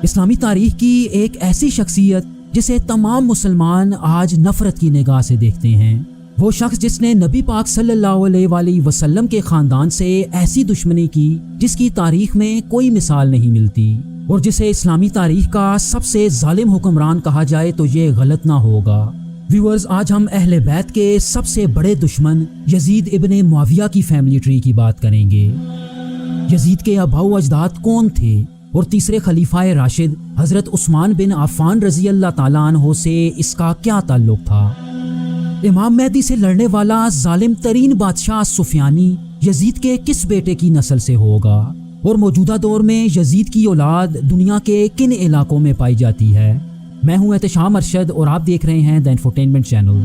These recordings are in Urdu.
اسلامی تاریخ کی ایک ایسی شخصیت جسے تمام مسلمان آج نفرت کی نگاہ سے دیکھتے ہیں، وہ شخص جس نے نبی پاک صلی اللہ علیہ وآلہ وسلم کے خاندان سے ایسی دشمنی کی جس کی تاریخ میں کوئی مثال نہیں ملتی، اور جسے اسلامی تاریخ کا سب سے ظالم حکمران کہا جائے تو یہ غلط نہ ہوگا۔ ویورز، آج ہم اہل بیت کے سب سے بڑے دشمن یزید ابن معاویہ کی فیملی ٹری کی بات کریں گے۔ یزید کے آباء و اجداد کون تھے اور تیسرے خلیفہ راشد حضرت عثمان بن عفان رضی اللہ تعالیٰ عنہ سے اس کا کیا تعلق تھا؟ امام مہدی سے لڑنے والا ظالم ترین بادشاہ سفیانی یزید کے کس بیٹے کی نسل سے ہوگا، اور موجودہ دور میں یزید کی اولاد دنیا کے کن علاقوں میں پائی جاتی ہے؟ میں ہوں احتشام ارشد اور آپ دیکھ رہے ہیں دی انفوٹینمنٹ چینل۔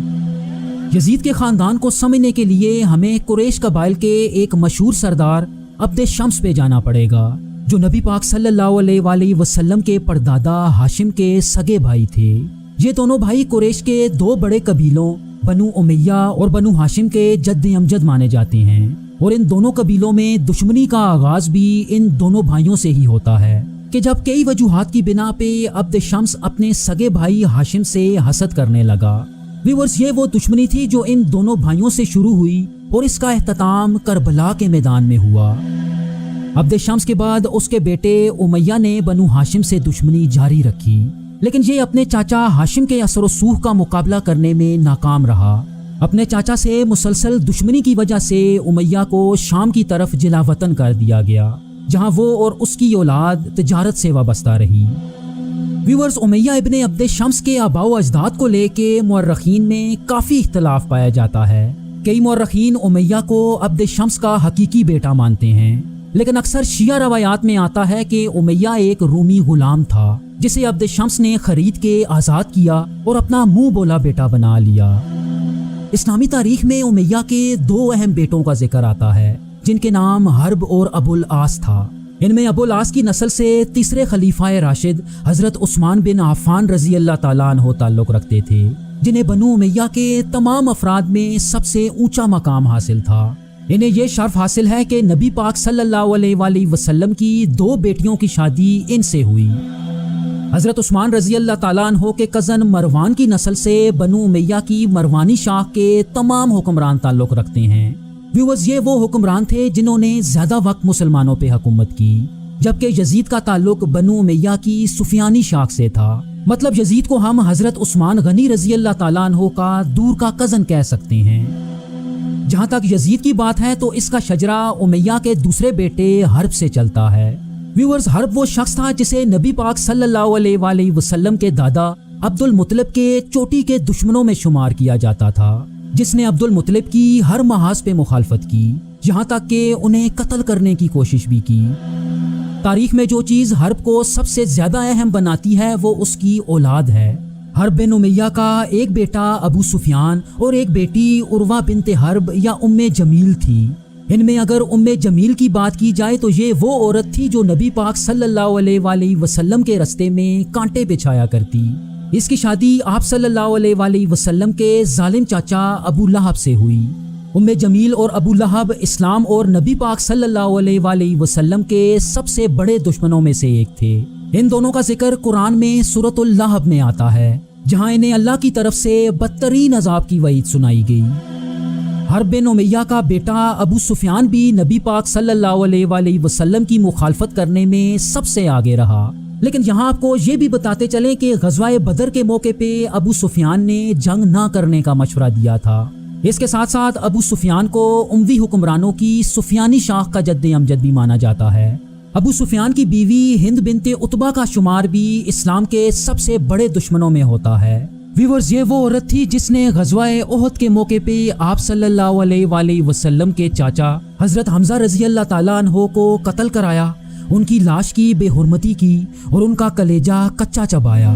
یزید کے خاندان کو سمجھنے کے لیے ہمیں قریش قبائل کے ایک مشہور سردار عبد شمس پہ جانا پڑے گا، جو نبی پاک صلی اللہ علیہ وآلہ وسلم کے پردادا ہاشم کے سگے بھائی تھے۔ یہ دونوں بھائی قریش کے دو بڑے قبیلوں بنو امیہ اور بنو ہاشم کے جد امجد مانے جاتے ہیں، اور ان دونوں قبیلوں میں دشمنی کا آغاز بھی ان دونوں بھائیوں سے ہی ہوتا ہے کہ جب کئی وجوہات کی بنا پہ عبد شمس اپنے سگے بھائی ہاشم سے حسد کرنے لگا۔ ویورز، یہ وہ دشمنی تھی جو ان دونوں بھائیوں سے شروع ہوئی اور اس کا اختتام کربلا کے میدان میں ہوا۔ عبد شمس کے بعد اس کے بیٹے امیہ نے بنو ہاشم سے دشمنی جاری رکھی، لیکن یہ اپنے چاچا ہاشم کے اثر و سوخ کا مقابلہ کرنے میں ناکام رہا۔ اپنے چاچا سے مسلسل دشمنی کی وجہ سے امیہ کو شام کی طرف جلا وطن کر دیا گیا، جہاں وہ اور اس کی اولاد تجارت سے وابستہ رہی۔ ویورز، امیہ ابن عبد شمس کے آباء و اجداد کو لے کے مورخین میں کافی اختلاف پایا جاتا ہے۔ کئی مورخین امیہ کو عبد شمس کا حقیقی بیٹا مانتے ہیں، لیکن اکثر شیعہ روایات میں آتا ہے کہ امیہ ایک رومی غلام تھا جسے عبد شمس نے خرید کے آزاد کیا اور اپنا منہ بولا بیٹا بنا لیا۔ اسلامی تاریخ میں امیہ کے دو اہم بیٹوں کا ذکر آتا ہے جن کے نام حرب اور ابو العاص تھا۔ ان میں ابو العاص کی نسل سے تیسرے خلیفہ راشد حضرت عثمان بن عفان رضی اللہ تعالیٰ عنہ تعلق رکھتے تھے، جنہیں بنو امیہ کے تمام افراد میں سب سے اونچا مقام حاصل تھا۔ انہیں یہ شرف حاصل ہے کہ نبی پاک صلی اللہ علیہ وآلہ وسلم کی دو بیٹیوں کی شادی ان سے ہوئی۔ حضرت عثمان رضی اللہ تعالیٰ عنہ کے کزن مروان کی نسل سے بنو امیہ کی مروانی شاخ کے تمام حکمران تعلق رکھتے ہیں۔ ویورز، یہ وہ حکمران تھے جنہوں نے زیادہ وقت مسلمانوں پہ حکومت کی، جبکہ یزید کا تعلق بنو امیہ کی سفیانی شاخ سے تھا۔ مطلب یزید کو ہم حضرت عثمان غنی رضی اللہ تعالیٰ عنہ کا دور کا کزن کہہ سکتے ہیں۔ جہاں تک یزید کی بات ہے تو اس کا شجرہ امیہ کے دوسرے بیٹے حرب سے چلتا ہے۔ ویورز، حرب وہ شخص تھا جسے نبی پاک صلی اللہ علیہ وآلہ وسلم کے دادا عبد المطلب کے چوٹی کے دشمنوں میں شمار کیا جاتا تھا، جس نے عبد المطلب کی ہر محاذ پہ مخالفت کی، یہاں تک کہ انہیں قتل کرنے کی کوشش بھی کی۔ تاریخ میں جو چیز حرب کو سب سے زیادہ اہم بناتی ہے وہ اس کی اولاد ہے۔ حرب بن امیہ کا ایک بیٹا ابو سفیان اور ایک بیٹی عروہ بنت حرب یا ام جمیل تھی۔ ان میں اگر ام جمیل کی بات کی جائے تو یہ وہ عورت تھی جو نبی پاک صلی اللہ علیہ وآلہ وسلم کے رستے میں کانٹے بچھایا کرتی۔ اس کی شادی آپ صلی اللہ علیہ وآلہ وسلم کے ظالم چاچا ابو لہب سے ہوئی۔ ام جمیل اور ابو لہب اسلام اور نبی پاک صلی اللہ علیہ وآلہ وسلم کے سب سے بڑے دشمنوں میں سے ایک تھے۔ ان دونوں کا ذکر قرآن میں سورۃ اللہب میں آتا ہے، جہاں انہیں اللہ کی طرف سے بدترین عذاب کی وعید سنائی گئی۔ حرب بن امیہ کا بیٹا ابو سفیان بھی نبی پاک صلی اللہ علیہ وآلہ وسلم کی مخالفت کرنے میں سب سے آگے رہا، لیکن یہاں آپ کو یہ بھی بتاتے چلیں کہ غزوہ بدر کے موقع پہ ابو سفیان نے جنگ نہ کرنے کا مشورہ دیا تھا۔ اس کے ساتھ ساتھ ابو سفیان کو اموی حکمرانوں کی سفیانی شاخ کا جد امجد بھی مانا جاتا ہے۔ ابو سفیان کی بیوی ہند بنت عتبہ کا شمار بھی اسلام کے سب سے بڑے دشمنوں میں ہوتا ہے۔ ویورز، یہ وہ عورت تھی جس نے غزوہ احد کے موقع پہ آپ صلی اللہ علیہ وآلہ وسلم کے چاچا حضرت حمزہ رضی اللہ تعالیٰ عنہ کو قتل کرایا، ان کی لاش کی بے حرمتی کی اور ان کا کلیجہ کچا چبایا۔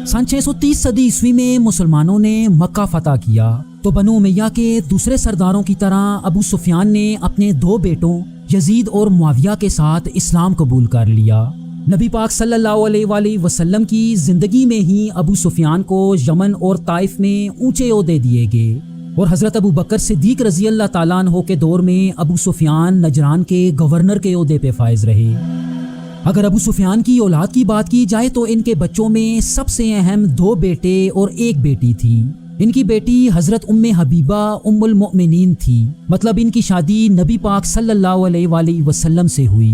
سن 630 صدی عیسوی میں مسلمانوں نے مکہ فتح کیا تو بنو امیہ کے دوسرے سرداروں کی طرح ابو سفیان نے اپنے دو بیٹوں یزید اور معاویہ کے ساتھ اسلام قبول کر لیا۔ نبی پاک صلی اللہ علیہ وآلہ وسلم کی زندگی میں ہی ابو سفیان کو یمن اور طائف میں اونچے عہدے دیے گئے، اور حضرت ابو بکر صدیق رضی اللہ تعالیٰ عنہ کے دور میں ابو سفیان نجران کے گورنر کے عہدے پہ فائز رہے۔ اگر ابو سفیان کی اولاد کی بات کی جائے تو ان کے بچوں میں سب سے اہم 2 بیٹے اور 1 بیٹی تھی۔ ان کی بیٹی حضرت ام حبیبہ ام المؤمنین تھی، مطلب ان کی شادی نبی پاک صلی اللہ علیہ وآلہ وسلم سے ہوئی۔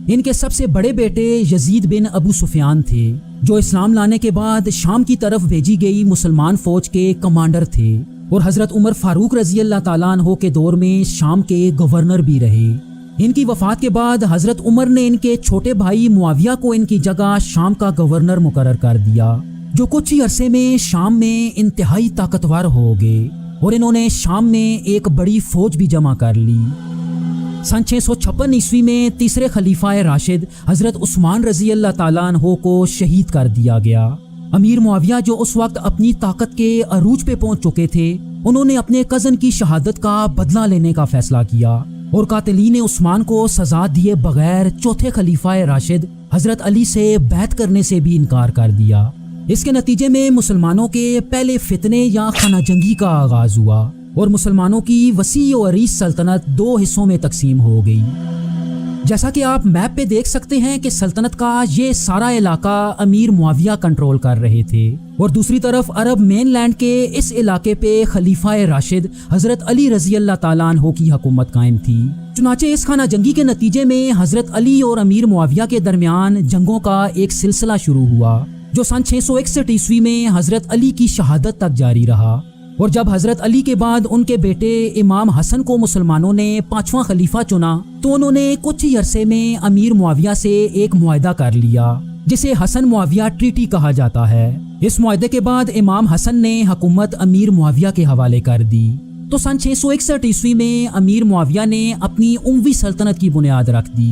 ان کے سب سے بڑے بیٹے یزید بن ابو سفیان تھے، جو اسلام لانے کے بعد شام کی طرف بھیجی گئی مسلمان فوج کے کمانڈر تھے اور حضرت عمر فاروق رضی اللہ تعالیٰ عنہ کے دور میں شام کے گورنر بھی رہے۔ ان کی وفات کے بعد حضرت عمر نے ان کے چھوٹے بھائی معاویہ کو ان کی جگہ شام کا گورنر مقرر کر دیا، جو کچھ ہی عرصے میں شام میں انتہائی طاقتور ہو گئے اور انہوں نے شام میں ایک بڑی فوج بھی جمع کر لی۔ سن 656 عیسوی میں تیسرے خلیفہ راشد حضرت عثمان رضی اللہ تعالیٰ عنہ کو شہید کر دیا گیا۔ امیر معاویہ جو اس وقت اپنی طاقت کے عروج پہ پہنچ چکے تھے، انہوں نے اپنے کزن کی شہادت کا بدلہ لینے کا فیصلہ کیا اور قاتلین عثمان کو سزا دیے بغیر چوتھے خلیفہ راشد حضرت علی سے بیعت کرنے سے بھی انکار کر دیا۔ اس کے نتیجے میں مسلمانوں کے پہلے فتنے یا خانہ جنگی کا آغاز ہوا اور مسلمانوں کی وسیع و عریض سلطنت 2 حصوں میں تقسیم ہو گئی۔ جیسا کہ آپ میپ پہ دیکھ سکتے ہیں کہ سلطنت کا یہ سارا علاقہ امیر معاویہ کنٹرول کر رہے تھے اور دوسری طرف عرب مین لینڈ کے اس علاقے پہ خلیفہ راشد حضرت علی رضی اللہ تعالیٰ عنہ کی حکومت قائم تھی۔ چنانچہ اس خانہ جنگی کے نتیجے میں حضرت علی اور امیر معاویہ کے درمیان جنگوں کا ایک سلسلہ شروع ہوا، جو سن 661 عیسوی میں حضرت علی کی شہادت تک جاری رہا، اور جب حضرت علی کے بعد ان کے بیٹے امام حسن کو مسلمانوں نے 5واں خلیفہ چنا تو انہوں نے کچھ ہی عرصے میں امیر معاویہ سے ایک معاہدہ کر لیا، جسے حسن معاویہ ٹریٹی کہا جاتا ہے۔ اس معاہدے کے بعد امام حسن نے حکومت امیر معاویہ کے حوالے کر دی، تو سن 661 عیسوی میں امیر معاویہ نے اپنی اموی سلطنت کی بنیاد رکھ دی۔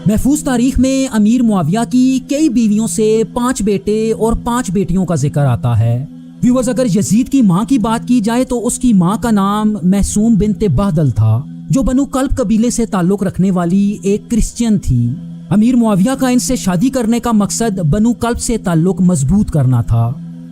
محفوظ تاریخ میں امیر معاویہ کی کئی بیویوں سے 5 بیٹے اور 5 بیٹیوں کا ذکر آتا ہے۔ ویورز، اگر یزید کی ماں کی بات کی جائے تو اس کی ماں کا نام محسوم بنت بہدل تھا، جو بنو کلب قبیلے سے تعلق رکھنے والی ایک کرسچین تھی۔ امیر معاویہ کا ان سے شادی کرنے کا مقصد بنو کلب سے تعلق مضبوط کرنا تھا۔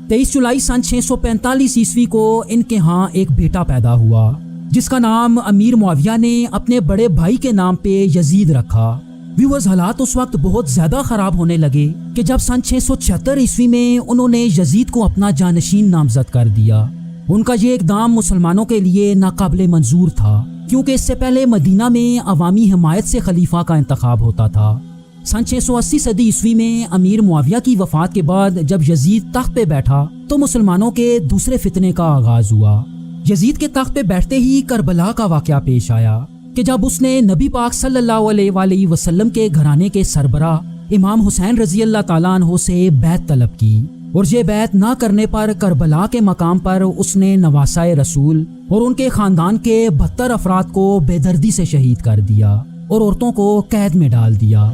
23 جولائی سن 645 عیسوی کو ان کے ہاں ایک بیٹا پیدا ہوا، جس کا نام امیر معاویہ نے اپنے بڑے بھائی کے نام پہ یزید رکھا۔ ویورز، حالات اس وقت بہت زیادہ خراب ہونے لگے کہ جب سن 676 عیسوی میں انہوں نے یزید کو اپنا جانشین نامزد کر دیا۔ ان کا یہ اقدام مسلمانوں کے لیے ناقابل منظور تھا، کیونکہ اس سے پہلے مدینہ میں عوامی حمایت سے خلیفہ کا انتخاب ہوتا تھا۔ سن 680 صدی عیسوی میں امیر معاویہ کی وفات کے بعد جب یزید تخت پہ بیٹھا تو مسلمانوں کے دوسرے فتنے کا آغاز ہوا۔ یزید کے تخت پہ بیٹھتے ہی کربلا کا واقعہ پیش آیا کہ جب اس نے نبی پاک صلی اللہ علیہ وآلہ وسلم کے گھرانے کے سربراہ امام حسین رضی اللہ تعالیٰ عنہ سے بیعت طلب کی، اور یہ بیعت نہ کرنے پر کربلا کے مقام پر اس نے نواسۂ رسول اور ان کے خاندان کے 72 افراد کو بے دردی سے شہید کر دیا اور عورتوں کو قید میں ڈال دیا۔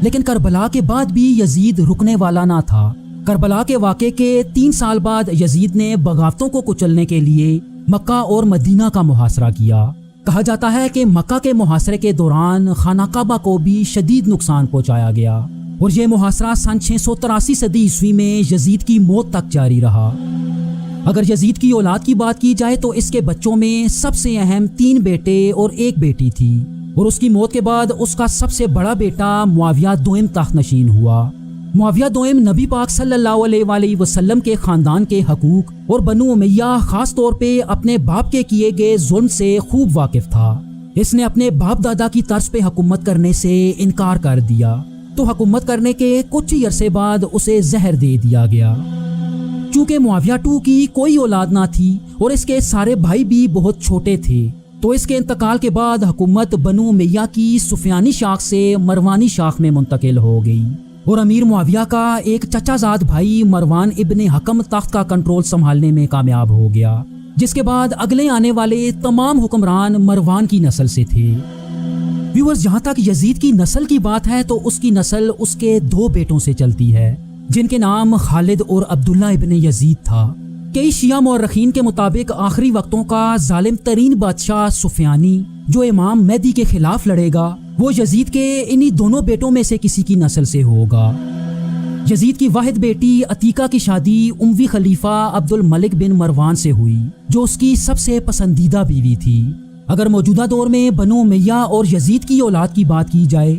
لیکن کربلا کے بعد بھی یزید رکنے والا نہ تھا۔ کربلا کے واقعے کے 3 سال بعد یزید نے بغاوتوں کو کچلنے کے لیے مکہ اور مدینہ کا محاصرہ کیا۔ کہا جاتا ہے کہ مکہ کے محاصرے کے دوران خانہ کعبہ کو بھی شدید نقصان پہنچایا گیا، اور یہ محاصرہ سن 683 صدی عیسوی میں یزید کی موت تک جاری رہا۔ اگر یزید کی اولاد کی بات کی جائے تو اس کے بچوں میں سب سے اہم 3 بیٹے اور 1 بیٹی تھی، اور اس کی موت کے بعد اس کا سب سے بڑا بیٹا معاویہ دوئم تخت نشین ہوا۔ معاویہ دوئم نبی پاک صلی اللہ علیہ وآلہ وسلم کے خاندان کے حقوق اور بنو امیہ خاص طور پہ اپنے باپ کے کیے گئے ظلم سے خوب واقف تھا۔ اس نے اپنے باپ دادا کی طرز پہ حکومت کرنے سے انکار کر دیا، تو حکومت کرنے کے کچھ ہی عرصے بعد اسے زہر دے دیا گیا۔ چونکہ معاویہ 2 کی کوئی اولاد نہ تھی اور اس کے سارے بھائی بھی بہت چھوٹے تھے، تو اس کے انتقال کے بعد حکومت بنو امیہ کی سفیانی شاخ سے مروانی شاخ میں منتقل ہو گئی، اور امیر معاویہ کا ایک چچا زاد بھائی مروان ابن حکم تخت کا کنٹرول سنبھالنے میں کامیاب ہو گیا، جس کے بعد اگلے آنے والے تمام حکمران مروان کی نسل سے تھے۔ ویورز، جہاں تک یزید کی نسل کی بات ہے تو اس کی نسل اس کے 2 بیٹوں سے چلتی ہے، جن کے نام خالد اور عبداللہ ابن یزید تھا۔ کئی شیعہ مورخین کے مطابق آخری وقتوں کا ظالم ترین بادشاہ سفیانی جو امام مہدی کے خلاف لڑے گا، وہ یزید کے انہی دونوں بیٹوں میں سے کسی کی نسل سے ہوگا۔ یزید کی واحد بیٹی عتیقہ کی شادی اموی خلیفہ عبد الملک بن مروان سے ہوئی، جو اس کی سب سے پسندیدہ بیوی تھی۔ اگر موجودہ دور میں بنو امیہ اور یزید کی اولاد کی بات کی جائے